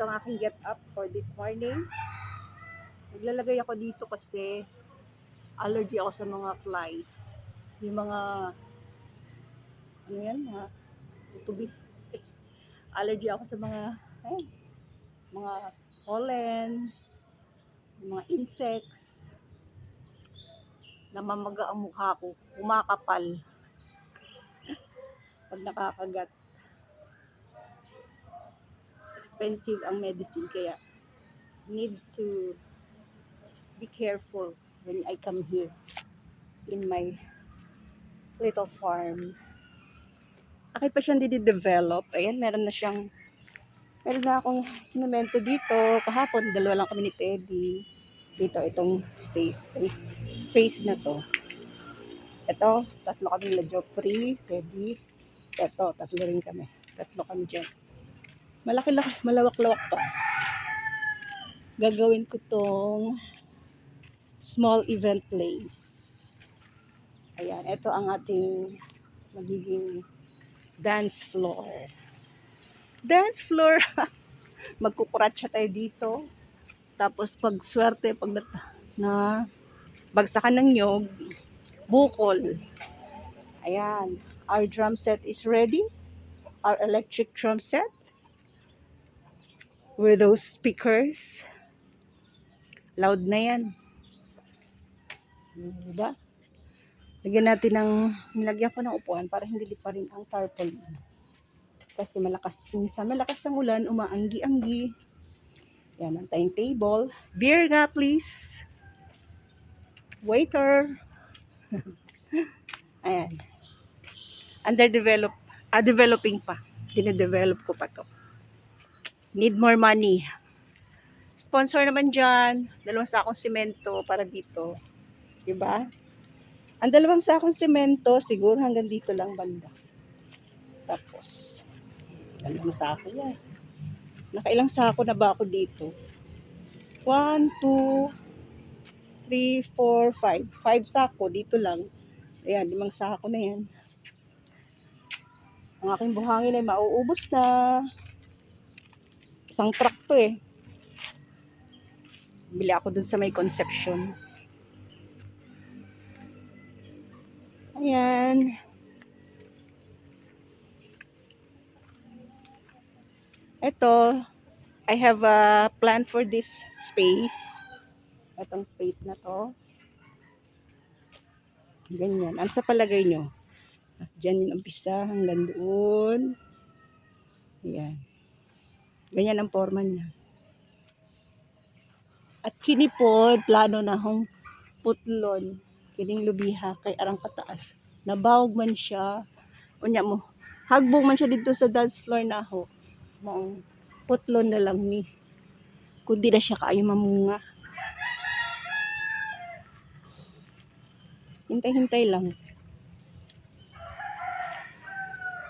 ang aking get up for this morning. Naglalagay ako dito kasi allergy ako sa mga flies. Yung mga, ano yan, tutubi. Allergy ako sa mga pollens, mga insects. Namamaga ang mukha ko, kumakapal pag nakakagat. Expensive ang medicine, kaya need to be careful when I come here in my little farm. Akit pa siyang didevelop. Ayan, meron na akong sinemento dito. Kahapon, dalawa lang kami ni Teddy. Dito, itong phase na to. Ito, tatlo kami nila Joffrey, Teddy. Ito, tatlo rin kami. Tatlo kami dyan. Malaki-laki, malawak-lawak to. Gagawin ko tong small event place. Ayan, ito ang ating magiging dance floor. Dance floor! Magkukuratsa tayo dito. Tapos pag swerte, pag na bagsakan ng nyog, bukol. Ayan, our drum set is ready. Our electric drum set. With those speakers. Loud na yan. Diba? Nilagyan ko ng upuan para hindi pa rin ang tarpaulin. Kasi minsan malakas ang ulan, umaanggi-anggi. Yan ang timetable. Beer nga please. Waiter. Ayan. Developing pa. Dinedevelop ko pa to. Need more money. Sponsor naman dyan. 2 sakong semento para dito. Diba? Ang 2 sakong semento, siguro hanggang dito lang banda. Tapos, 2 sako yan. Nakailang sako na ba ako dito? 1, 2, 3, 4, 5. 5 sako dito lang. Ayan, 5 sako na yan. Ang aking buhangin ay mauubos na. Isang truck to eh. Bili ako dun sa may Conception. Ayan. Ito, I have a plan for this space. Itong space na to. Ganyan. Ano sa palagay nyo? Diyan yung umpisa hanggang doon. Ayan. Ganyan ang forma niya. At kini po, plano na hong putlon. Kining lubiha kay arang kataas. Nabawag man siya. Unya mo. Hagbong man siya dito sa dance floor na ho. Maong putlon na lang ni. Kundi na siya kaayo mamunga. Hintay-hintay lang.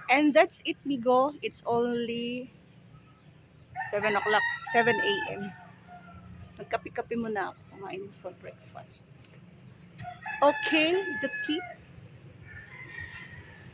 And that's it, migo. It's only 7 o'clock, 7 a.m. Magkape-kape muna ako. Kumain for breakfast. Okay, the tip.